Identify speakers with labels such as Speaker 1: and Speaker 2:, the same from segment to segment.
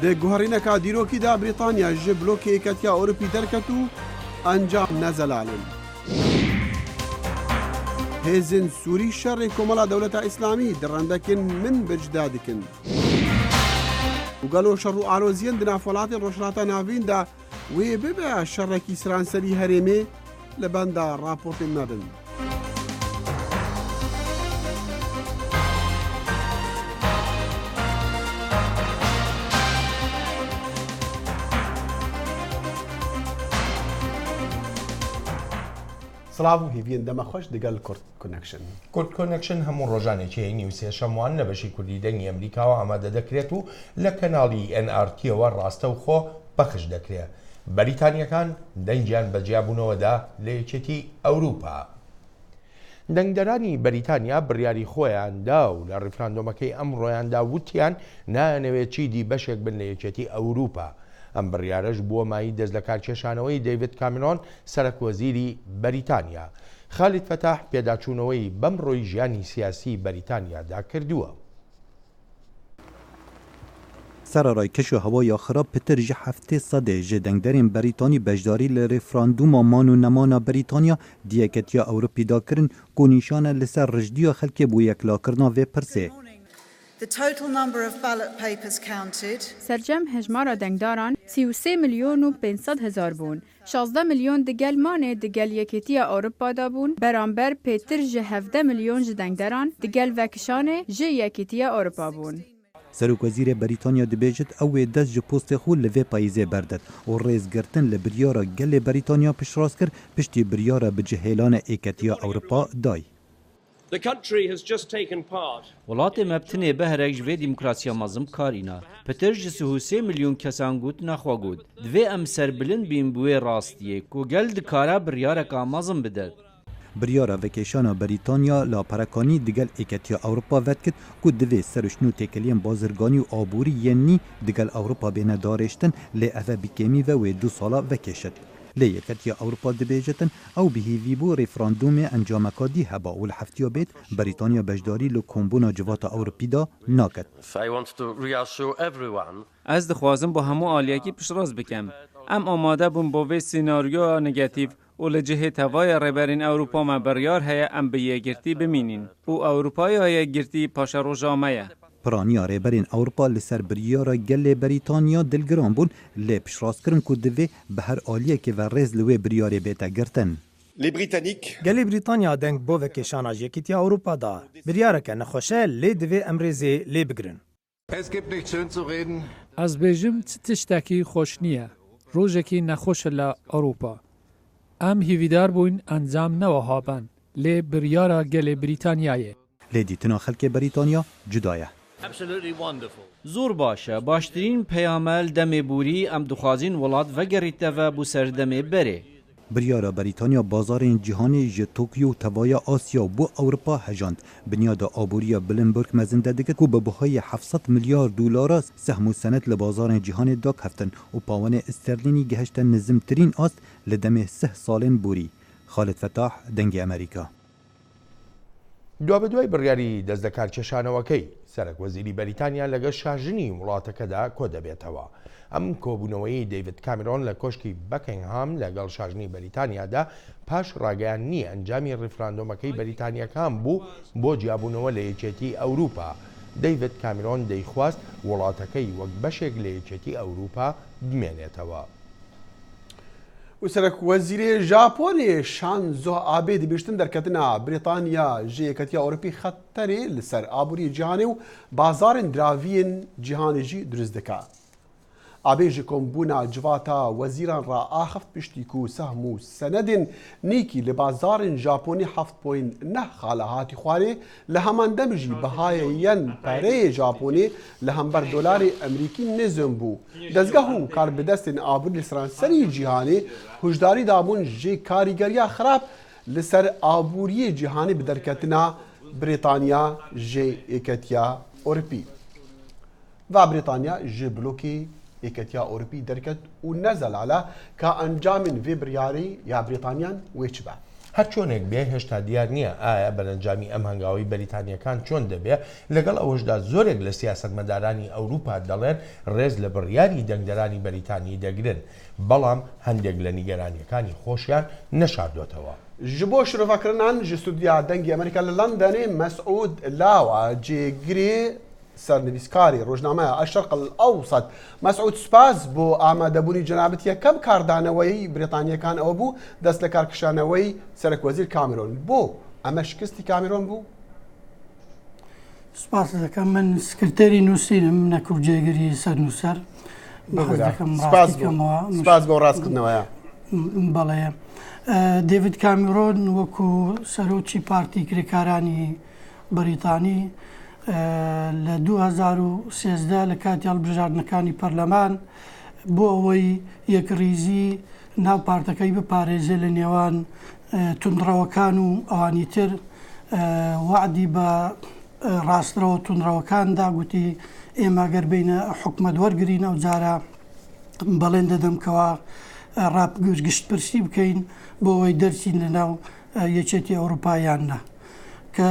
Speaker 1: ده گوهرینکا دیروکی دا بریتانیا جه بلوک یکتیا اوروپی درکتو انجام نزل علم. هزن سوری شر کمالا دولت اسلامی درندکن من بجدادکن. وقالوا شر عروزين دنا فولات روشلاتا نافين دا وببا شر كيسران سري هرمي لبندا رابورت النادن. سلااو هیوین دەمە خۆش دەگەل کورد کۆنەکشن.
Speaker 2: کورد کۆنەکشن هەموو ڕۆژانێکی نیوسێ شەموان لە بەشی کوردی دەنگی ئەمریکاوە ئامادە دەکرێت و لە کەناڵی NRTەوە ڕاستە و خۆ بەخش دەکرێت. بەریتانیەکان دەنگیان بەجیابوونەوەدا لە یەکێتی ئەوروپا. دەنگدەرانی بەریتانیا بڕیاری خۆیاندا و لە ڕیفراندۆمەکەی ئەم ڕۆیاندا وتیان نایەنەوێت چیدی بەشێک بن لە یەکێتی ئەوروپا. ئەم بڕیارەش بووە مای دەست لە کارکێشانەوەی دەیڤید کامێرۆن سەرۆکوەزیری بەریتانیا. خالید فەتاح پێداچوونەوەی بەم ڕۆی ژیانی سیاسی بەریتانیادا کردووە.
Speaker 3: سەرەڕای کەش و هەوای خراپ پتر ji heftê sedê ji dengderên Brîtanî beşdarî li referandûma man û nemana Brîtanya diyeketiya Ewropî da kirin ku nîşan e li ser rijdiya xelkê bû yeklakirina vê pirsê.
Speaker 4: سرجم هجمارا دنگداران 33 میلیون و 500 هزار بون. 16 میلیون دگل مانه دگل یکیتی اروپا دا بون. برانبر پیتر جه 17 میلیون جه دنگداران دگل وکشانه جه یکیتی اروپا بون.
Speaker 3: سەرۆکوەزیرê Brîtanya dibêjit ew ê dest ji postê xwe li vê payîzê berdet û rêzgirtin li biryara gelê Brîtanya piştrast kir piştî biryara bicihêlana êketiya Ewropa day.
Speaker 5: Welatê me tinê beherek ji vê demokrasiya mezin karîna. Petir ji 33 milyon kesan got naxwe got. Divê em serbilind bîn bi wê rastiyê ku gel dikare biryareka mezin bide.
Speaker 3: Biryara vekêşana Brîtanya laperekanî digel êketiya Ewropa vedkit ku divê serûşnû têkiliyên bazirganî û aborî yên nî digel Ewropa bêne darêştin lê ev e bikêmî ve wê 2 sala vekêşit. Lê yeketiya Ewropa dibêjitin ew bihêvîbû referandûmê encameka dî heba û li heftiya bêt Brîtanya beşdarî li kombûna civata Ewropî da naket.
Speaker 5: Ez dixwazim bo hemû aliyekî piştrast bikim. Em amade bûn bo vê sînaryoya negatif û li cihê tevaya rêberên Ewropa me biryar heye em bi yekgirtî bimînin û Ewropaya yekgirtî paşa roja me ye.
Speaker 3: Piraniya rêberên Ewropa li ser biryara gelê Brîtanya dilgiran bûn lê piştrastkirin ku divê bi her aliyekê ve rêz li wê biryarê bête girtin.
Speaker 6: Gelê Brîtanya deng bo vekêşana yekîtiya Ewropa da biryareke nexweş e lê divê em rêzê lê bigirin.
Speaker 7: Ez bêjim çi tiştekî xweş niye. Rojekî nexweş e li Ewropa. Em hîvîdar bûn encam newiha ben lê biryara gelê Brîtanyayê.
Speaker 3: Lê dîtina xelkê Brîtanya cuda ye.
Speaker 5: Zor baş e. Baştirîn peyamel demê bûrî em dixwazîn welat vegerîte ve bû ser demê berê.
Speaker 3: Biryara Brîtanya bazarên cîhanê ji Tokyo tevaya Asya û bo Ewropa hejand. Binyada aboriya Bloomberg mezin de dikir ku bi bihayê 700 milyar dolara sehm û senet li bazarên cîhanê dakeftin û pawanê sterlînî gihişte nizimtirîn ast li demê 10 salên borî. Xalid Fetah, Dengê Amerîka.
Speaker 2: دوای بڕیاری دەست لە کارکێشانەوەکەی سەرۆکوەزیری بەریتانیا لەگەڵ شاژنی وڵاتەکەدا کۆ دەبێتەوە. ئەم کۆبوونەوەی دەیڤید کامێرۆن لە کۆشکی بەکینگهام لەگەڵ شاژنی بەریتانیادا پاش ڕاگەیاندنی ئەنجامی ڕیفراندۆمەکەی بەریتانیەکان بوو بۆ جیابوونەوە لە یەکێتی ئەوروپا. دەیڤید کامێرۆن دەیخواست وڵاتەکەی وەک بەشێک لە یەکێتی ئەوروپا بمێنێتەوە.
Speaker 1: و سەرۆکوەزیرê Japonê Shinzo Abe dibêjtin derketina Brîtanya ji yeketiya Ewropî xeterê li ser aboriyê cîhanê û bazarên diraviyên cîhanê jî duruzt dike. Abe ji kombûna civata wezîran re axeft piştî ku sehm û senedên nîkî li bazarên Japonî 7.9 xala hatî xwarê li heman dem jî bihayê yên pereyê Japonê li hember dolarê Emerîkî nêzin bû. Dezgeh û karbidestên aborî li seranserî cîhanê hûjdarî dabûn jê karîgeriya xirab li ser aboriyê cîhanê bi derketina Brîtanya jê yeketiya Ewropî. Ve Brîtanya ji blokê yeketiya Ewropî derket û nezel ala ka encamên vê biryarî ya Brîtanyan wê çi be.
Speaker 2: هەر چۆنێک بێ هێشتا دیار نییە ئایا بەرەنجامی ئەم هەنگاوی بەریتانیەکان چۆن دەبێت لەگەڵ ئەوەشدا زۆرێک لە سیاسەتمەدارانی ئەوروپا دەڵێن ڕێز لە بڕیاری دەنگدەرانی بەریتانی دەگرن بەڵام هەندێک لە نیگەرانیەکانی خۆشیان نەشاردوێتەوە.
Speaker 1: ji bo şirovakirinان ji stûdiya dengê Amerîka li Londonê Mesûd Lawa cêgirê sernivîskarê rojnameya Eşşerq el-Ewsat. Mesûd spas bo amadebûnî cenabetiya kem kardaneweyî Brîtanyekan ew bû dest li karkişaneweyî Serokwezîr Cameron. Bo em şikistî Cameron bû?
Speaker 8: سپاس دەکەم من سکرتێری نووسینم نەکوور جێگیری سەرنووسەر
Speaker 1: سپاس بۆ ڕاستکردنەوەیە.
Speaker 8: بەڵێ دێڤید کامیرۆن وەکو سەرۆکی پارتی کرێکارانی بەریتانی لە 2013 لە کاتی هەڵبژاردنەکانی پەرلەمان بۆ ئەوەی یەکڕیزی ناو پارتەکەی بپارێزێ لە نێوان توندڕەوەکان و ئەوانی تر وعدی بە ڕاسترەوە توندڕەوەکاندا گوتی ئێمە گەر بینە حکومەت وەرگرین ئەو جارە بەڵێن دەدەمکەوە ڕاپگشت پرسی بکەین بۆ ئەوەی دەرچین لە ناو یەکێتی ئەوروپایاننا کە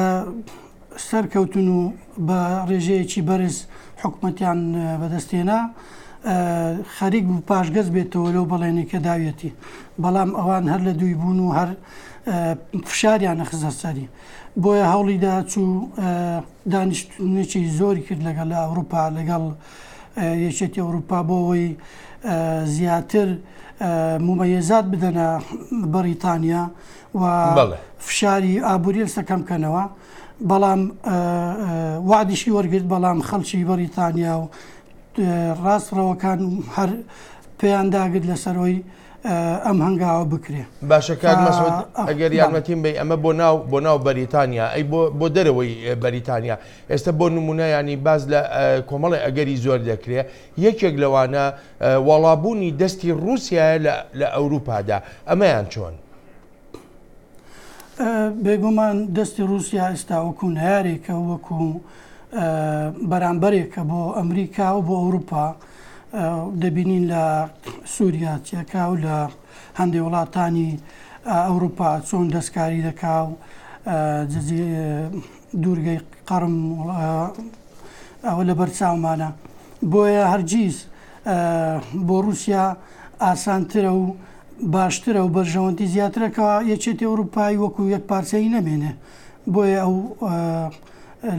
Speaker 8: سەرکەوتن و بە ڕێژەیەکی بەرز حکومەتیان بەدەستێنا خەریک و پاشگەز بێتەوە لەو بەڵێنێکە داوێتی بەڵام ئەوان هەر لە دووی بوون و هەر فشاریان نەخزە سەری بۆیە هەوڵیدا چوو دانیشتێکی زۆری کرد لەگەڵ لە ئەوروپا لەگەڵ یەکێتی ئەوروپا بۆ ئەوەی زیاتر ممەیەزات بدەنە بەریتانیا و فشاری ئابووری لەسەکەم بکەنەوە بەڵام وعدیشی وەرگرت بەڵام خەڵکی بەریتانیا و ڕاستڕەوەکان هەر پێیان داگرت لەسەرەوەی ئەم هەنگاوە بکرێ.
Speaker 2: باشە کاک مەسعود ئەگەر یارمەتیم بێ ئەمە بۆ ناو بەریتانیا ئەی بۆ دەرەوەی بەریتانیا ئێستا بۆ نمونە ینی باز لە کۆمەڵی ئەگەری زۆر دەکرێت یەکێک لەوانە وەڵابوونی دەستی رووسایە لە ئەوروپادا ئەمەیان چۆن؟
Speaker 8: بێگومان دەستی رووسیا ئێستا وەکو نارێکە وەکو بەرامبەرێکە بۆ ئەمریکا و بۆ ئەوروپا دەبینین لە سووریا چێکا و لە هەندێک وڵاتانی ئەوروپا چۆن دەستکاری دەکا و دوورگەی قەڕم ئەوە لە بەرچاومانە بۆیە هەرگیز بۆ رووسیا ئاسانترە و باشترە و بەرژەوەندی زیاترەکەەوە یەکێتی ئەوروپایی وەکو یەک پارچەی نەمێنێ بۆیە ئەو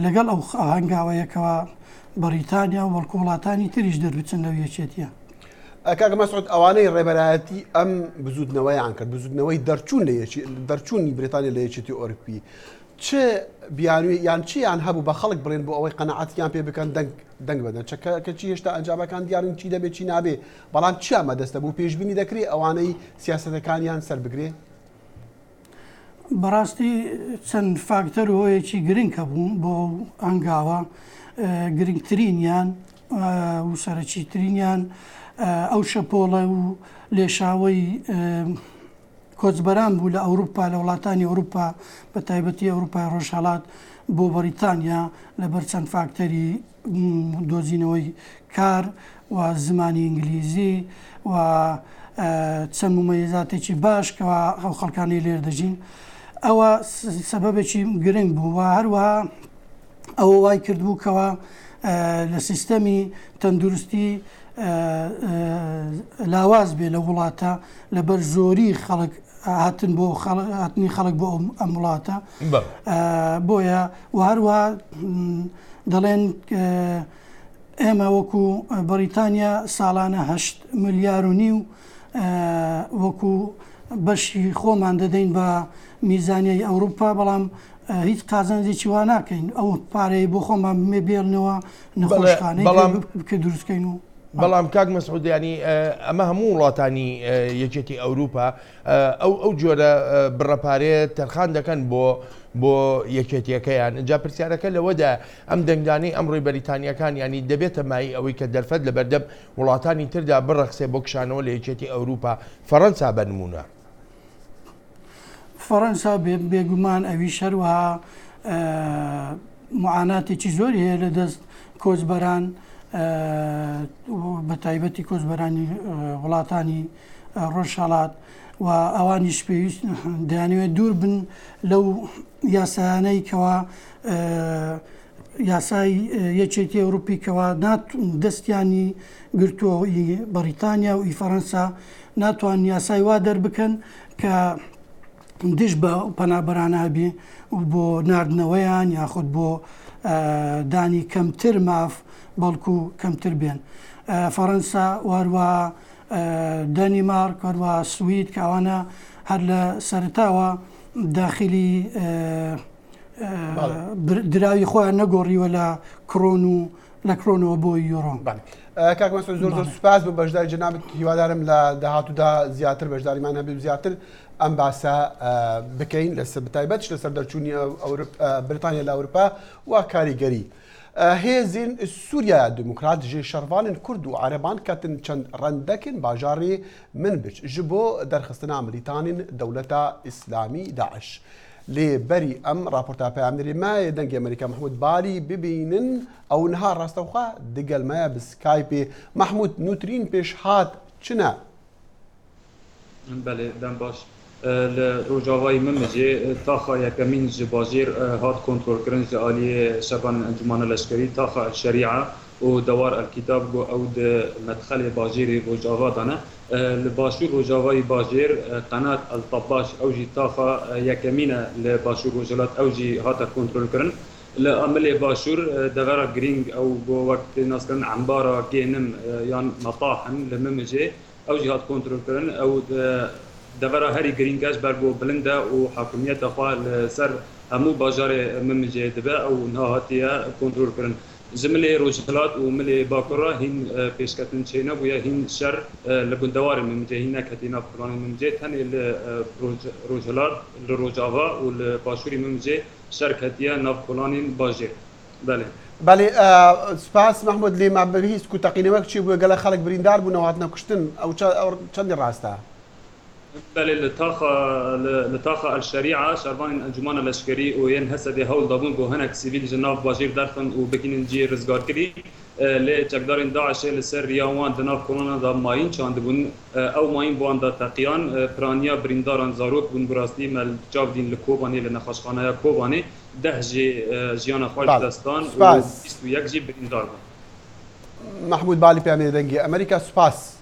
Speaker 8: لەگەڵ ئەو هەنگاوەیەکەوە بەریتانیا و وەڵکو وڵاتانی تریش دەربچن لەو یەکێتیە.
Speaker 1: کاک مەسعود ئەوانەی ڕێبەرایەتی ئەم بزودنەوەیان کرد بزودنەوەی دەرچوونی بریتانیا لە یەکێتی ئۆروپی چ بیانوی یان چیان هەبوو بە خەڵک بڕێن بۆ ئەوەی قەنەعەتیان پێ بکەن دەنگ بدەن کەچی هێشتا ئەنجامەکان دیارن چی دەبێت چی نابێ بەڵام چیان مەدەستە بوو پێشبینی دەکرێت ئەوانەی سیاسەتەکانیان سەر بگرێ؟
Speaker 8: بەڕاستی چەند فاکتەر هۆیەکی گرنگ هەبوو بۆ ئەنگاوە گرنگترینیان و سەرەکیترینیان ئەو شەپۆڵە و لێشاوەی کۆچبەران بوو لە ئەوروپا لە وڵاتانی ئەوروپا بە تایبەتی ئەوروپای ڕۆژهەڵات بۆ بەریتانیا لەبەر چەند فاکتەری دۆزینەوەی کار و زمانی ئینگلیزی و چەند ممەیەزاتێکی باش کەوا ئەو خەڵکانی لێر دەژین ئەوە سەبەبێکی گرنگ بوو و هەروەها ئەوە وای کردبوو کەوە لە سیستەمی تەندروستی لاواز بێ لە وڵاتە لەبەر زۆری خەڵک هاتن بۆ هاتنی خەڵک بۆ ئەم وڵاتە بۆیە و هەروەها دەڵێن ئێمە وەکو بەریتانیا ساڵانە 8 ملیار و نیو وەکو بەشی خۆمان دەدەین بە میزانیای ئەوروپا بەڵام هیچ قازانجێکی وا ناکەین ئەو پارەی بۆ خۆمان بێنەوە نەخۆشخانەی بکە دروستکەین و
Speaker 2: بەڵام کاک مەسعود ینی ئەمە هەموو وڵاتانی یەکێتی ئەوروپا ئەو جۆرە بڕەپارەیە تەرخان دەکەن بۆ یەکێتیەکەیان جا پرسیارەکە لەوەدا ئەم دەنگدانەی ئەمڕۆی بەریتانیەکان ینی دەبێتە مای ئەوەی کە دەرفەت لە بەردەم وڵاتانی تردا بڕەخسێ بۆ کشانەوە لە یەکێتی ئەوروپا فەڕەنسا بەنمونە
Speaker 8: فەڕەنسا بێگومان ئەوی شەروەها معاناتێکی زۆری هەیە لە دەست کۆچبەران بە تایبەتی کۆچبەرانی وڵاتانی ڕۆژهەڵات و ئەوانیش پێویست دەیانەوێت دوور بن لەو یاسایانەی کەوا یاسای یەکێتی ئەوروپی کەوا دەستیانی گرتووە بەریتانیا و فەڕەنسا ناتوان یاسای وا دەربکەن کە دش بە پەنابەرانە بێ بۆ ناردنەوەیان یاخود بۆ دانی کەمتر ماف بەڵکو کەمتر بێن. فەڕەنسا وەروە دەنیمارک وەروە سوید کە ئەوانە هەر لە سەرتاوە داخلی دراوی خۆیان نەگۆڕیوە لە کڕۆن و لە کڕۆنەوە بۆ یۆڕۆ.
Speaker 1: کاک مەسعود زۆر سوپاس بۆ بەشداری جەنابەت، هیوادارم لە داهاتوودا زیاتر بەشداریمان هەبێت زیاتر ئەم باسە بکەین لەسەر بەتایبەتش لەسەر دەرچوونی بریتانیا لە ئەوروپا و کاریگەری. هێزین سووریا دموکرات ژێ شەڕڤالên کورد و عەرەبان کەتن چەند ڕەندەکن باژارێ منبج ji bo derxistina Brîtanên Dewleta İslamî Daeş. Lê berî em raporta peyamnerê me yê dengê Amerîka Mehmûd Balî bibînin ew niha rastexwe digel me bi Skypeê. Mehmûd nûtirîn pêşhat çi ne?
Speaker 9: Belê dem baş. Li rojavayê min mijê taxa yekemîn ji bajêr hat kontrolkirin ji aliyê şebanên encumana leşkerî taxa şerîa û dewar elkîtab got ew di medxelê bajêrê rojava dane. Li başûr rojavayê bajêr qenat Eltabaş ew jî taxa yekemîn e li başûr Rojhilat ew jî hate kontrolkirin. Li Amelê başûr devera girîng ew bo wek naskirin embara gênim yan metahin li min mijê ew jî hat kontrolkirin. Ew devera herî girîngeş ber bo bilind e û hakimiyeta xwe li ser hemû bajarê min mijê dibe ew niha hatiye kontrolkirin. Ji milê Rojhilat û milê Bakurê hîn pêşketin çêne bûye hîn şer li gundewarê min mijê hîn neketî nav planê min mijê tenê li Rojhilat li Rojava û li başûrê min mijê şer ketiye nav planên bajêr. Belê.
Speaker 1: Belê spas Mehmûd lê me bihîst ku teqînewek çi bûye gelek xelek birîndar bûne hatine kuştin ew çendî rast e?
Speaker 9: Belê li taxa el-şerîa şervanên encumana leşkerî û yên hesedê hewl dabûn bo hinek sivîl ji nav bajêr derxin û bikînin cî rizgarkirî lê çekdarên Daişê li ser riya wan di nav kolona da mayîn çandibûn ew mayîn bo wan da teqiyan piraniya birîndaran zarok bûn bi rastî me çavdîn li Kobanê li nexweşxaneya Kobanê 10 jê jiyana xwe ji destan û 21 jî birîndar bûn.
Speaker 1: Mehmûd Balî peyamê dengê Amerîka spas.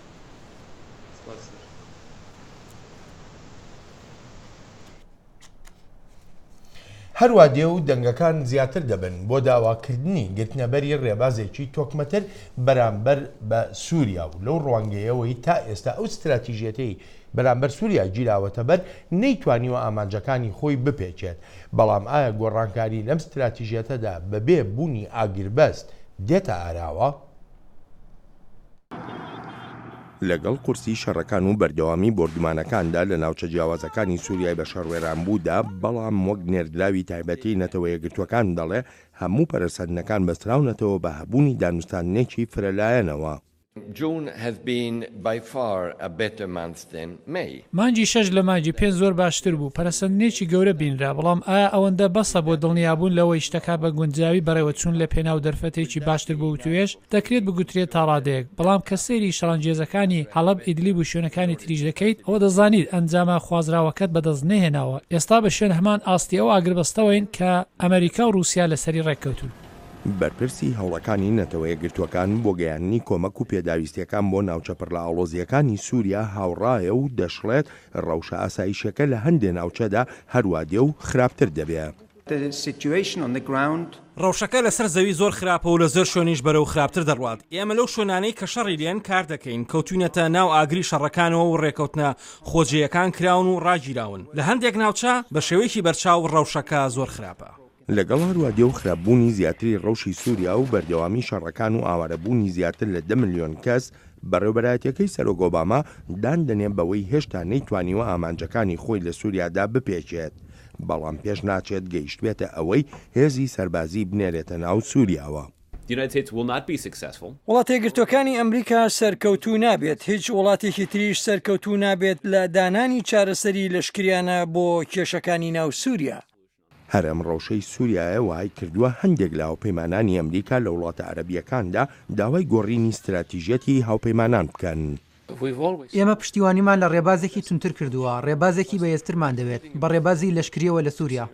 Speaker 2: هەروە دێ و دەنگەکان زیاتر دەبن بۆ داواکردنی گرتنەبەری ڕێبازێکی تۆکمەتر بەرامبەر بە سووریا و لەو ڕوانگەیەوەی تا ئێستا ئەو استراتیژیەتەی بەرامبەر سووریا گیراوەتە بەر نەیتوانیوە ئامانجەکانی خۆی بپێچێت. بەڵام ئایا گۆڕانکاری لەم استراتیژیەتەدا بەبێ بوونی ئاگربەست دێتە ئاراوە؟ لەگەڵ قورسی شەڕەکان و بەردەوامی بۆردمانەکاندا لە ناوچە جیاوازەکانی سووریای بە شەڕوێرانبوودا بەڵام وەک نێردراوی تایبەتی نەتەوە یەکگرتوەکان دەڵێ هەموو پەرەسەندنەکان بەستراونەتەوە بە هەبوونی دانوستانێکی فرەلایەنەوە.
Speaker 7: مانجی 6 لە مانجی 5 زۆر باشتر بوو پەرسەندنێکی گەورە بینرا بەڵام ئایا ئەوەندە بەسە بۆ دڵنیابوون لەوەی شتەکە بە گونجاوی بەڕێوە چوون لە پێناو دەرفەتێکی باشتر بۆ توێش دەکرێت بگوترێت تا ڕادەیەک بەڵام کە سەیری شەڕەنجێزەکانی هەڵەب ئیدلیب و شوێنەکانی تریش دەکەیت ئەوە دەزانیت ئەنجامە خوازراوەکەت بەدەست نەهێناوە. ئێستا بە شوێن هەمان ئاستی ئەو ئاگربەستەوەین کە ئەمریکا و رووسیا لەسەری ڕێککەوتون.
Speaker 2: بەرپرسی هەوڵەکانی نەتەوە یەکگرتوەکان بۆ گەیاندنی کۆمەک و پێداویستیەکان بۆ ناوچە پڕلە ئاڵۆزیەکانی سووریا هاوڕایە و دەشڵێت ڕەوشە ئاسایشەکە لە هەندێک ناوچەدا هەروە دێ و خراپتر دەبێت.
Speaker 10: ڕەوشەکە لەسەر زەوی زۆر خراپە و لە زۆر شوێنیش بەرەو خراپتر دەڕوات. ئێمە لەو شوێنانەی کە شەڕی لێن کار دەکەین کەوتوینەتە ناو ئاگری شەڕەکانەوە و ڕێکەوتنە خۆجیەکان کراون و ڕاگیراون لە هەندێک ناوچە بە شێوەیەکی بەرچاو ڕەوشەکە زۆر خراپە.
Speaker 2: لەگەڵ هەروادێ و خراپبوونی زیاتری ڕەوشی سووریا و بەردەوامی شەڕەکان و ئاوارەبوونی زیاتر لە 10 ملیۆن کەس بەڕێوەبەرایەتەکەی سەرۆک ئۆباما داندەنێ بەوەی هێشتا نەیتوانیوە ئامانجەکانی خۆی لە سووریادا بپێچێت بەڵام پێش ناچێت گەیشتوێتە ئەوەی هێزی سەربازی بنێرێتە ناو سووریاوە.
Speaker 11: وڵاتە یەکگرتوەکانی ئەمریکا سەرکەوتوو نابێت هیچ وڵاتێکی تریش سەرکەوتوو نابێت لە دانانی چارەسەری لەشکریانە بۆ کێشەکانی ناو سووریا.
Speaker 2: هەرم ڕەوشەی سووریایە وای کردووە هەندێک لە هاوپەیمانانی ئەمریکا لە وڵاتە عەرەبیەکاندا داوای گۆڕینی استراتیژیەتی هاوپەیمانان بکەن.
Speaker 12: ئێمە پشتیوانیمان لە ڕێبازێکی تونتر کردووە، ڕێبازێکی بەهێزترمان دەوێت بە ڕێبازی لەشکریەوە لە سووریا.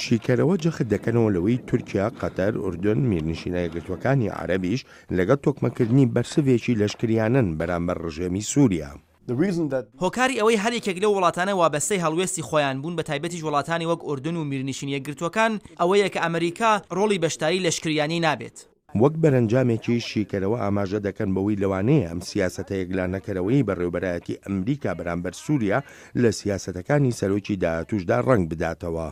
Speaker 2: شیکەرەوە جەخت دەکەنەوە لەوەی تورکیا، قەتەر، ئوردن، میرنشینە یەکگرتوەکانی عەرەبیش لەگەڵ تۆکمەکردنی بەرسڤێکی لەشکریانن بەرامبەر ڕژێمی سووریا.
Speaker 13: هۆکاری ئەوەی هەرێکێک لەو وڵاتانە وابەستەی هەڵوێستی خۆیان بوون بە تایبەتی وڵاتانی وەک ئوردن و میرنشینە یەکگرتوەکان ئەوەیە کە ئەمریکا ڕۆڵی بەشداری لەشکریانی نابێت.
Speaker 2: وەک بەرەنجامێکی شیکەرەوە ئاماژە دەکەن بەوەی لەوانەیە ئەم سیاسەتە یەکلانەکەرەوەی بەڕێوەبەرایەتی ئەمریکا بەرامبەر سووریا لە سیاسەتەکانی سەرۆکی داهاتووشدا ڕەنگ بداتەوە.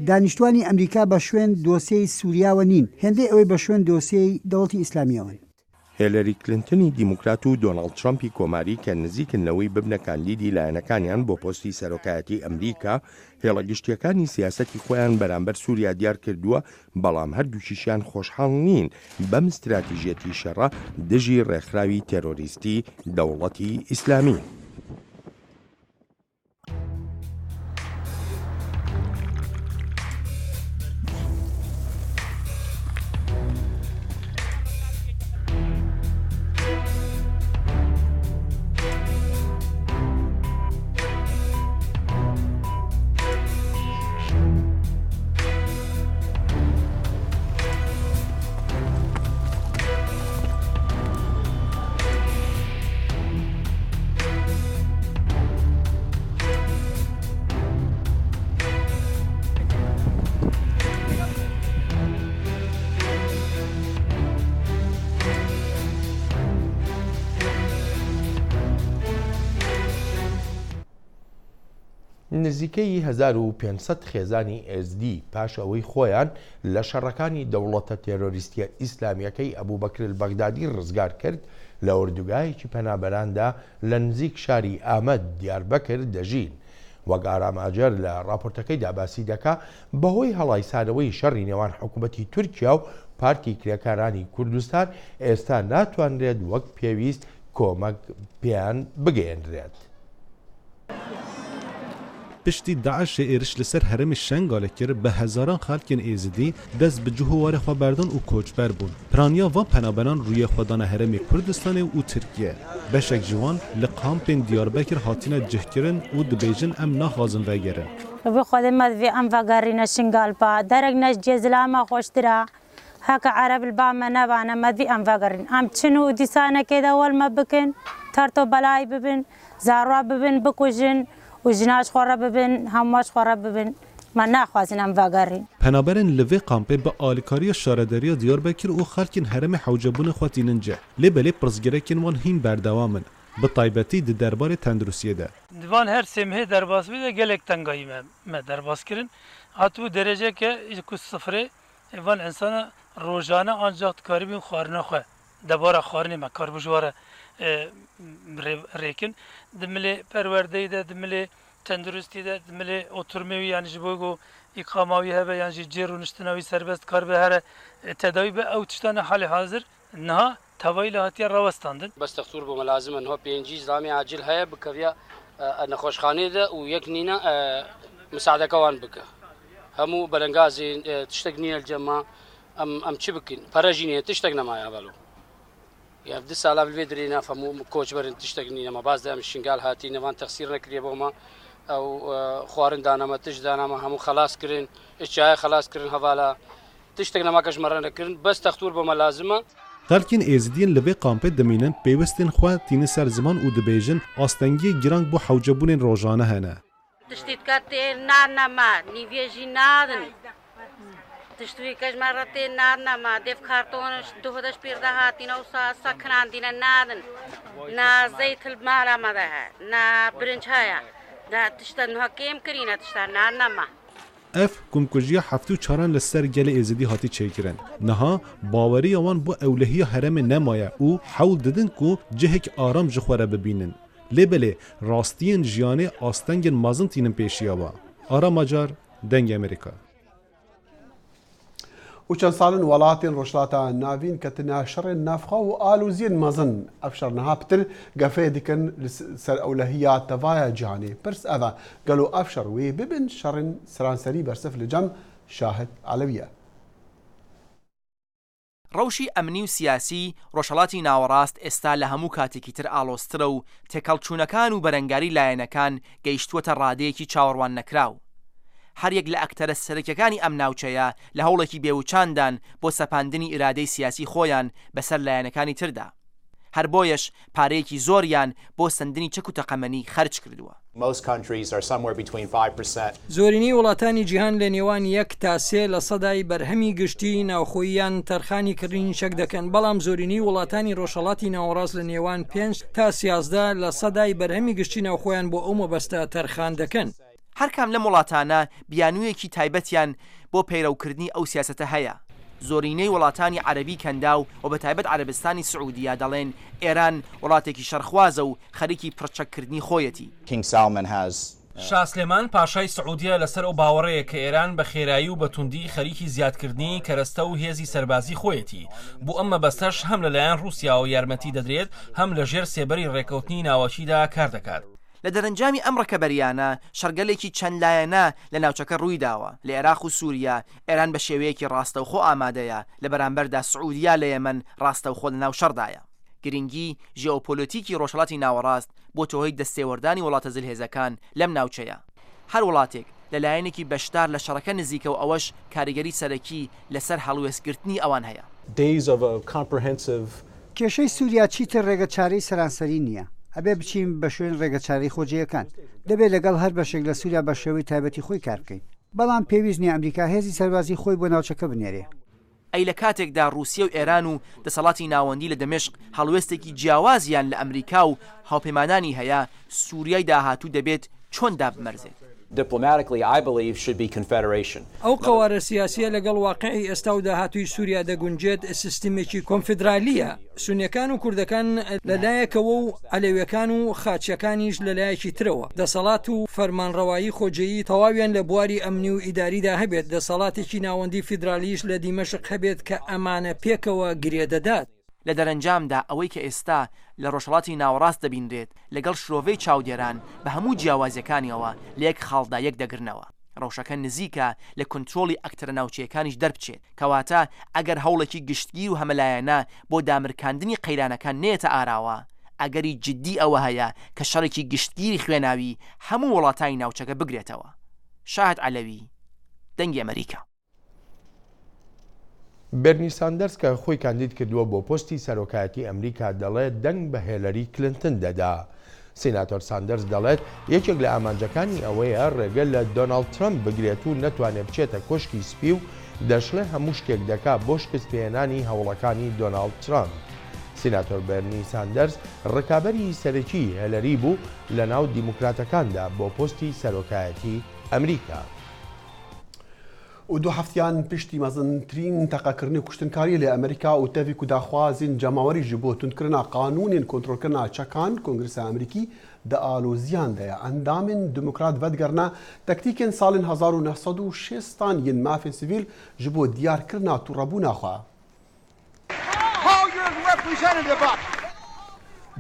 Speaker 14: دانیشتوانی ئەمریکا بە شوێن دۆسیەی سووریاوە نین، هێندەی ئەوەی بە شوێن دۆسیەی دەوڵەتی ئیسلامیەوەن.
Speaker 2: هێلەری کلنتنی دیموکرات و دۆناڵد ترامپی کۆماری کە نزیکنەوەی ببنە کاندیدی لایەنەکانیان بۆ پۆستی سەرۆکایەتی ئەمریکا هێڵەگشتیەکانی سیاسەتی خۆیان بەرامبەر سووریا دیار کردووە، بەڵام هەردووکیشیان خۆشحاڵ نین بەم استراتیژیەتی شەڕە دژی ڕێکخراوی تێرۆریستی دەوڵەتی ئیسلامی. نزیکەی 1500 خێزانی SD پاش ئەوەی خۆیان لە شەڕەکانی دەوڵەتە تێرۆریستیە ئیسلامیەکەی ئەبوبەکر البەغدادی ڕزگار کرد لە ئوردوگایەکی پەنابەراندا لە نزیک شاری ئامەد دیاربەکر دەژین. وەک ئارام ئاجەر لە راپۆرتەکەیدا باسی دەکا بەهۆی هەڵایسانەوەی شەڕی نێوان حکوومەتی تورکیا و پارتی کرێکارانی کوردستان ئێستا ناتوانرێت وەک پێویست کۆمەک پێیان بگەێنرێت.
Speaker 15: پشتی داعش ئێرش لەسەر هەرمی شەنگالە کرد بە هەزاران خەڵکێن ئێزدی دەست بە جوهوارە خۆبەردان و کۆچبەر بوون. پرانیا ڤان پەنابەران ڕوویە خۆدانە هەرمی کوردستان و تورکیە. بەشێک جوان لە قامپên دیاربەکر هاتینە جهکردن و dibêjin em naxwazin vegerin.
Speaker 16: Bi xwedê me vê em vegerîne şingalpa, derek ne ji cêzilama xweştir e, heke Ereb li ba me nevane me vê em vegerîn. Em çin û dîsanekê de wel me bikin, terto belayê bibin, zarwa bibin, bikujin û jinaş xwe bibin, hemwaş xwe bibin. Me naxwazin em vegerîn.
Speaker 15: Penaberên li vê kampê bi alîkariya şarederiya Diyarbekir û xelkên herêmê hewcebûnê xwe tînin cih. Lê belê pirsgirêkên wan hîn berdewam in. Bi taybetî di derbarê tenduristiyê de.
Speaker 17: Divan her semhê derbas bide gelek tengayî me derbas kirin. Hatibû dereceke ku sıfırê van insana rojane ancak dikaribin xwarina xwe. Debara xwarinê me kar bijware rêkin. Dimilê perwerdeyî de dimilê tenduristî de dimilê oturmewî yani ji bo ku îqamawî hebe yan jî cêr û niştinawî serbest kar be here tedawî be ew tiştane halê hazir niha tevayî li hatiye rawestandin.
Speaker 18: Bestextûr bû me lazim in pêncî zamê acil heye bikeviya nexweşxanê de û yek nîna misadeka wan bike. Hemû belengazê tiştek nîne li cema em çi bikin? Pere jî nîye tiştek nemaye evelo. Ya di sala li vê dirê naf hemû koçberin tiştek nîne me baz de em şingal hatîne van texsîr nekiriye bo me ew xwarin daname tiş daname hemû xelas kirin çaya xelas kirin hevala tiştek nemaka ji me re nekirin bestextûr bû me lazim e.
Speaker 15: Xelkên êzidiyên li vê kampê dimînin pêwistên xwe tînin ser ziman û dibêjin astengiyê girang bû hewcebûnên rojane hene.
Speaker 19: Tiştî ka tê nanema nîvê jî nadin. Tiştî ka ji me re tê nanema dev karton duhdeş pêr de hatîne û sakirandîne nadin. Na zeytil mala me de he na birinc heye da tişta niha kêm kirîne tişta nanema.
Speaker 15: Ev kumkujiya heftû çaran li ser gelê êzidî hatî çêkirin. Niha baweriya wan bu ewlehiya herêmê nemaye û hewl didin ku cihek aram ji xwe re bibînin. Lê belê rastiyên jiyanê astengên mezin tînin pêşiya we. Aram Acar, Deng Amerîka.
Speaker 1: و چەند ساڵن وڵاتین ڕۆژهەڵاتە ناوین کەتنە شەڕێن نافخوا و ئالوزیên mezin ev şerniha pitir gefê dikin li ser ewlehiya tevaya cihanê. Pirs ev e gelo ev şer wê bibin şerên seranserî bersif li cem Şahid Alevi ye.
Speaker 13: ڕەوشی ئەمنی و سیاسی ڕۆژهەڵاتی ناوەڕاست ئێستا لە هەموو کاتێکی تر ئاڵۆسترە و تێکەڵچوونەکان و بەرەنگاری لایەنەکان گەیشتووەتە ڕادەیەکی چاوەڕوان نەکراو. هەریەک لە ئەکتەرە سەرەکیەکانی ئەم ناوچەیە لە هەوڵێکی بێوچاندان بۆ سەپاندنی ئیرادەی سیاسی خۆیان بەسەر لایەنەکانی تردا. هەر بۆیەش پارەیەکی زۆریان بۆ سندنی چەک و تەقەمەنی خەرج کردووە.
Speaker 11: زۆرینەی وڵاتانی جیهان لە نێوان 1 تا 3% بەرهەمی گشتی ناوخۆییان تەرخانی کردنی چەک دەکەن، بەڵام زۆرینەی وڵاتانی ڕۆژهەڵاتی ناوەڕاست لە نێوان 5 تا 13% بەرهەمی گشتی ناوخۆیان بۆ ئەو مەبەستە تەرخان دەکەن.
Speaker 13: هەرکام لە وڵاتانە بیانوویەکی تایبەتیان بۆ پەیڕەوکردنی ئەو سیاسەتە هەیە. زۆرینەی وڵاتانی عەربی کەندا و بە تایبەت عەربستانی سعودیە دەڵێن ئێران وڵاتێکی شەرخوازە و خەریکی پڕچەکردنی خۆیەتی.
Speaker 10: شاه سلێمان پاشای سعودیە لەسەر ئەو باوەڕەیە کە ئێران بە خێرایی و بەتوندی خەریکی زیادکردنی کەرەستە و هێزی سەربازی خۆیەتی. بۆ ئەم مەبەستەش هەم لەلایەن رووسیا و یارمەتی دەدرێت هەم لە ژێر سێبەری ڕێکەوتنی ناوەکیدا کار دەکات.
Speaker 13: لە دەرەنجامی ئەم ڕەکەبەریانە شەرگەلێکی چەند لایەنە لە ناوچەکە ڕووی داوە. لە عێراق و سووریا ئێران بە شێوەیەکی ڕاستەوخۆ ئامادەیە، لە بەرامبەردا سعودیا لە یەمەن ڕاستەوخۆ لە ناو شەڕدایە. گرنگی ژیۆپۆلیتیکی ڕۆژهەڵاتی ناوەڕاست بۆ تۆهەی دەستێوەردانی وڵاتە جلهێزەکان لەم ناوچەیە. هەر وڵاتێک لەلایەنێکی بەشدار لە شەڕەکە نزیکە و ئەوەش کاریگەری سەرەکی لەسەر هەڵوێستگرتنی ئەوان هەیە.
Speaker 14: کێشەی سووریا چیتر ڕێگەچارەی سەرانسەری نییە. ئەبێ بچین بە شوێن ڕێگەچارەی خۆجیەکان. دەبێت لەگەڵ هەر بەشێک لە سووریا بە شێوەی تایبەتی خۆی کار بکەین. بەڵام پێویست نیە ئەمریکا هێزی سەربازی خۆی بۆ ناوچەکە بنێرێ.
Speaker 13: ئەی لە کاتێکدا رووسیا و ئێران و دەسەڵاتی ناوەندی لە دەمێشق هەڵوێستێکی جیاوازیان لە ئەمریکا و هاوپەیمانانی هەیە، سووریای داهاتوو دەبێت چۆن دابمەرزێت.
Speaker 11: ئەو قەوارە سیاسیە لەگەڵ واقعی ئێستا و داهاتووی سووریا دەگونجێت سیستمێکی کۆنفدرالیە. سونیەکان و کوردەکان لەلایەکەوە و عەلەویەکان و خاچیەکانیش لەلایەکی ترەوە. دەسەڵات و فەرمانڕەوایی خۆجێیی تەواویان لە بواری ئەمنی و ئیداریدا هەبێت. دەسەڵاتێکی ناوەندی فیدرالیش لە دیمەشق هەبێت کە ئەمانە پێکەوە گرێدەدات.
Speaker 13: لە دەرەنجامدا ئەوەی کە ئێستا لە ڕۆژهەڵاتی ناوەڕاست دەبینرێت لەگەڵ شرۆڤەی چاودێران بە هەموو جیاوازیەکانیەوە لە یەک خاڵدا یەک دەگرنەوە. ڕەوشەکە نزیکە لە کۆنترۆڵی ئەکتەرە ناوچەیەکانیش دەربچێت، کەواتە ئەگەر هەوڵێکی گشتگیر و هەمەلایەنە بۆ دامرکاندنی قەیرانەکان نێتە ئاراوە، ئەگەری جددی ئەوە هەیە کە شەڕێکی گشتگیری خوێناوی هەموو وڵاتانی ناوچەکە بگرێتەوە. شاهد عەلەوی، دەنگی ئەمریکا.
Speaker 2: بەرنی ساندەرس کە خۆی کاندید کردووە بۆ پۆستی سەرۆکایەتی ئەمریکا دەڵێت دەنگ بە هێلەری کلنتن دەدا. سیناتۆر ساندەرس دەڵێت یەکێک لە ئامانجەکانی ئەوەیە ڕێگە لە دۆناڵد ترامپ بگرێت و نەتوانێت بچێتە کۆشکی سپی و دەشڵێ هەموو شتێک دەکا بۆ شکستپێنانی هەوڵەکانی دۆناڵد ترامپ. سیناتۆر بەرنی ساندەرس ڕکابەری سەرەکی هێلەری بوو لە ناو دیموکراتەکاندا بۆ پۆستی سەرۆکایەتی ئەمریکا.
Speaker 1: و دو هەفتیان پشتی مەزنترین تەقەکردنی کوشتنکاری لە ئەمریکا و تەوی و داخوازین جەماوەریژی بۆ تونکردنا قانونین کۆنتڕۆلکردنا چەکان کۆنگرسە ئەمریکی دە ئالۆزیاندەیە ئەندامین دموکرات ڤەدگەرنا تەکتیکên ساڵên 1960 yên mafên sivîl ji bo diyarkirina turebûna xwe.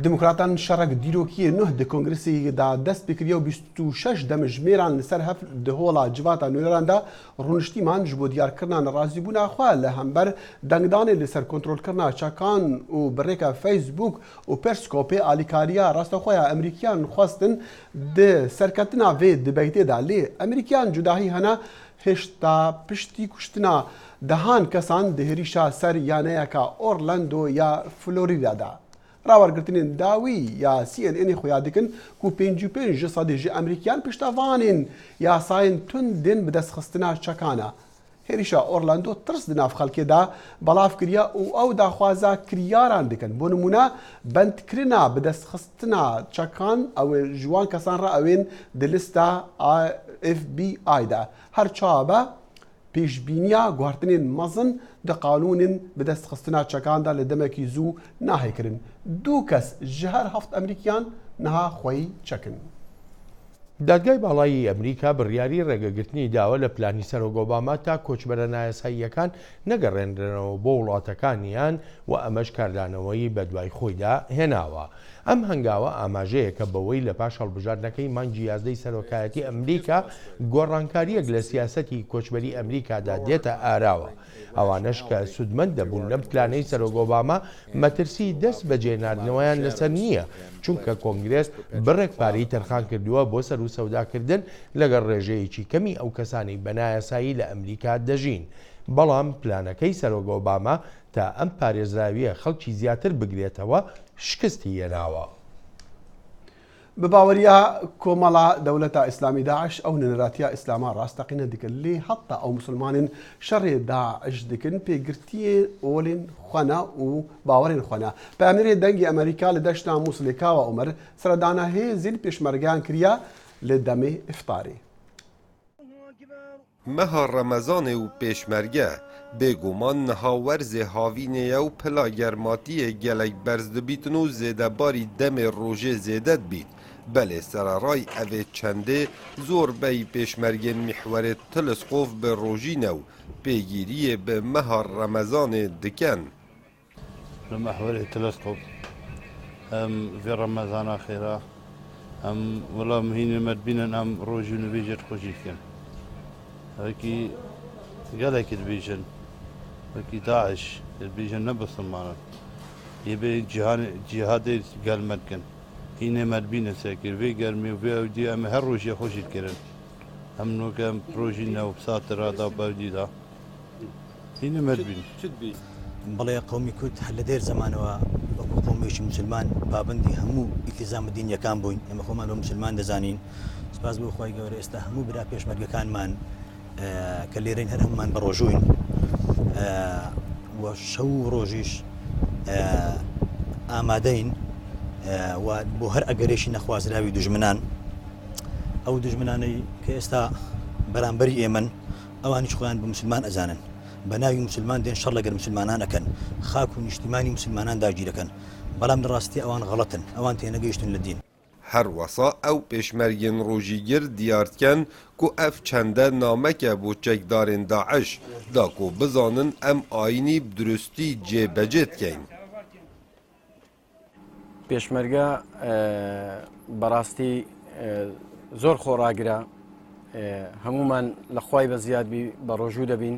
Speaker 1: دموکراتان شەڕک دیرۆکیە نوح di کۆنگرسê da dest pêkiriye û 26 demijmêran li ser hev di hola civata nûneran da rûniştîman ji bo diyarkirina nerazîbûna xwe li hember dengdanê li ser kontrolkirina çekan û birêka Facebook û Periscopeê alîkariya rastexweya Emerîkiyan xwestin di serketina vê dibeytê da lê Emerîkiyan cudahî hene hêşta piştî kuştina dehan kesan di hêrîşa ser yaneyeka Orlando ya Florîda da. راوەرگرتنên dawî ya CNNê xuya dikin ku 55 sedê ji Emerîkiyan piştevanên yasayên tundên bi destxistina çekana. Hêrîşa Orlando tirs di nav xelkê da belav kiriye û ew daxwaza kiryaran dikin. Bo nimûne bendkirina bi destxistina çekan ew ji wan kesan re ew ên di lista FBI da. Her çabe pêşbîniya guhartinên mezin di qanûnên bi destxistina çekan da li demekî zû nahêkirin. Du kes ji her heft Emerîkiyan niha xweyî çekin.
Speaker 2: دادگای باڵایی ئەمریکا بڕیاری ڕێگەگرتنی داوە لە پلانی سەرۆک ئۆباما تا کۆچبەرە نایاساییەکان نەگەڕێنرێنەوە بۆ وڵاتەکانیان و ئەمەش کاردانەوەی بە دوای خۆیدا هێناوە. ئەم هەنگاوە ئاماژەیە کە بەوەی لە پاش هەڵبژاردنەکەی مانگی 11 سەرۆکایەتی ئەمریکا گۆڕانکاریەک لە سیاسەتی کۆچبەری ئەمریکادا دێتە ئاراوە. ئەوانش کە سودمەند دەبوون لەم پلانەی سەرۆک ئۆباما مەترسی دەست بەجێناردنەوەیان لەسەر نییە، چونکە کۆنگرێس بڕێک پارەی تەرخان کردووە بۆ سەر و سەوداکردن لەگەڵ ڕێژەیەکی کەمی ئەو کەسانی بەنایاسایی لە ئەمریکا دەژین. بەڵام پلانەکەی سەرۆک ئۆباما تا ئەم پارێزراویە خەڵکی زیاتر بگرێتەوە شکستی هێناوە.
Speaker 1: بە باوەریە کۆمەڵا دەوڵەتە ئیسلامی داعش ئەو نەنەراتیە ئیسلاما ڕاستەقینە دیکرد لێ هەتا ئەو مسلمانین شەڕێ داعش دکن پێگرتیە ئۆلین خوانە و باوەڕین خوانە. پامێرێ دەنگی ئەمریکا لە دەشتا مووسڵێکاوە عومەر سەردانە هێزین پێشمەرگیان کردیا لە دەمێ ئیفطاری.
Speaker 20: مەها ڕەمەزانێ و پێشمەرگە بێگومان نەهاوەرزێ هاوینەیە و پلا گەرماتیە گەلێک بەرز دەبیتن و زێدەباری دەمێ ڕۆژێ زێدەت بیت. بەلێ سەرڕای ئەvê چەندێ زۆربەی پێشمەرگên میحوەرê تلسقۆف bi rojîne û pêgîriyê bi meha Remezanê dikin.
Speaker 21: Li mehwerê teleskop em vê Remezana xêra em wela hînê me dibînin em rojî nivêjê xweşî dikin. Wekî gelekî dibêjin wekî Daeş dibêjin ne Müslmanan. Yê bê cihadê gel me dikin. Hînê me dibînin sekir vê germî vê ewdî em her rojê xweşî dikirin. Em nûk em rojî new satira da bewdî da. Hînê me dibînin.
Speaker 22: بەڵێ قومی کورد لە دێر زمانەوە وەکو قومێکی مسلمان پابندی هەموو ئیلتیزام دینیەکان بووین. ئێمە خۆمان بە مسلمان دەزانین. سپاس بۆ خۆی گەورە ئێستا هەموو برا پێشمەرگەکانمان کە لێرەین هەر هەمومان بەڕۆژووین و شەو ڕۆژیش ئامادەین و بۆ هەر ئەگەرێکی نەخوازراوی دوژمنان ئەو دوژمنانەی کە ئێستا بەرامبەری ئێمن ئەوانیش خۆیان بە مسلمان ئەزانن بە ناوی مسلمان دێن شەڕ لەگەر مسلمانان ئەکەن خاک و نیشتیمانی مسلمانان داگیرەکەن بەڵام لە ڕاستی ئەوان غەڵەتن ئەوان تێنەگەیشتن لە دین.
Speaker 20: هەر وەسا ئەو پێشمەرگên ڕۆژیگر دیارکەن ku ev çende nameke bû çekdarên Daeş da ku bizanin em ayînî bi durustî cêbecê dikeyn.
Speaker 23: پێشمەرگە بەڕاستی زۆر خۆڕاگرە هەمومان لە خوای بە زیادبی بە ڕۆژوو دەبین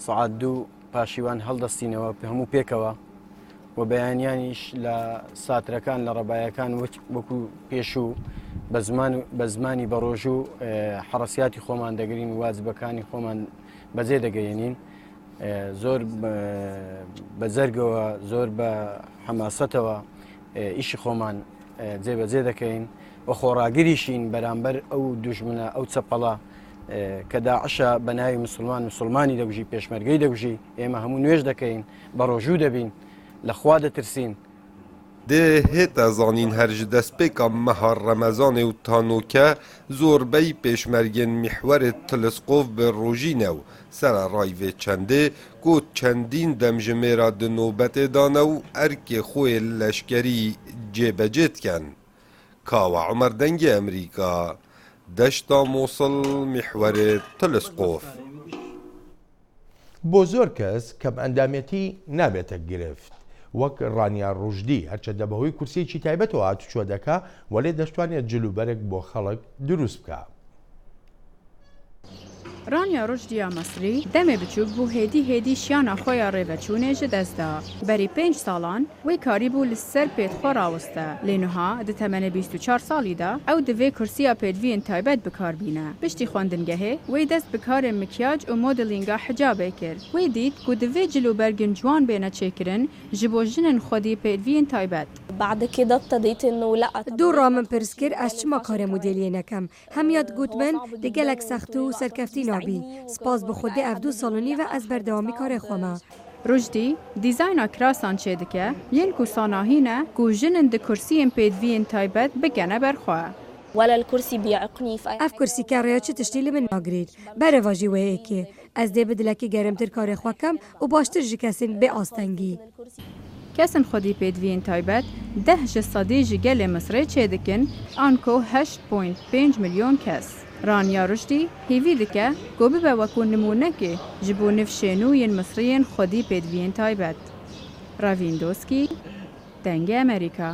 Speaker 23: سەعات دوو پاشیوان هەڵدەستینەوە هەموو پێکەوە و بەیانیانیش لە ساترەکان لە ڕەبایەکان وەکو پێشوو بە زمانی بە ڕۆژوو حڕەسیاتی خۆمان دەگرین و واجبەکانی خۆمان بەجێ دەگەیەنین زۆر بە زەرگەوە زۆر بە حەماسەتەوە ئیشی خۆمان جێبەجێ دەکەین و خۆڕاگریشین بەرامبەر ئەو دوژمنە ئەو چەپەڵە کە داعشە بە ناوی مسلمانی دەبژی پێشمەرگەی دەبژی ئێمە هەموو نوێژ دەکەین بە ڕۆژوو دەبین لەخوا دەترسین.
Speaker 20: Dê hêta zanîn her ji destpêka meha Remezanê û Tanûke zorbeyî pêşmergên mîhwerê Teleskov bi rojî new sera rayvê çendê ku çendîn demjimêra di nobetê dane û erkê xwe leşkerî cêbecê dikin. Kawa Umer dengê Emerîka deşta Mosul mîhwerê Teleskov.
Speaker 2: بۆ زۆر کەس کەم ئەندامەتی نابێتە گرفت وەک ڕانیا ڕژدی هەرچەندە بەهۆی کورسێکی تایبەتەوە هاتوچۆ دەکا وەلێ دەشتوانێت جلوبەرێک بۆ خەڵک دروست بکە.
Speaker 4: رانیا ڕژدیا مەسری دەمێ بچووک بوو هێدی شیانە خۆیان ڕێڤەچوونێژە دەستدا بەری 5 ساڵان وی کاری بوو لەسەر پێتخۆ ڕاوەستە لێنوها دەتەمەنە 24 ساڵیدا ئەو دەوێ کورسیا پێدوین تایبەت بکاربینە پشتی خواندنگەهێ وی دەست بکارێ مکیاج و مۆدلینگا حجابێ کرد وی دیت کو دەوێ جلوبەرگن جوان بێنە چێکردن ji bo jinên xwedî pêdiviyên taybet.
Speaker 24: دوو ڕامن پرس کرد ئەس چما کارە مودێلیە نەکەم هەمیات گوتمن دە gelek sext û serkeftin abî spas bi xwedê ev 2 salonî ve ez berdewamî karê xwe me.
Speaker 4: Rojdi dîzayna kirasan çê dike yên ku sanahîne ku jinên di kursiyên pêdiviyên taybet bigene berxwe.
Speaker 24: Ev kursîkerreya çi tiştî li min nagirît bereva jî wê êkê ez dê bi dilekî germtir karê xwe kem û baştir ji kesên bê astengî.
Speaker 4: کەسن خودی پێدوین تایبەت 10 سەدی گەلێ مسرێ چێدکن ئانکۆ 8.5 ملیۆن کەس. رانیا ڕشتی هیوی دکە گۆ ببە وەکو نمونەکێ ji بۆ نفشێنوویên مسرێن خودی پێدوین تایبەت. ڕاڤیندۆسکی دەنگی ئەمریکا.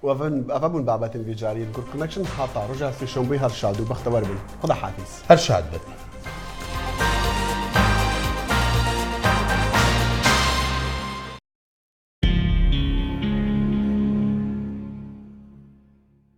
Speaker 1: ئەڤە بوون بابەتن ویجاری گورد کنەکشن هاتا ڕۆژە سێشەمبەی هەر شاد و بەختەوەر بن. خدا حافیز.
Speaker 2: هەر شاد بن.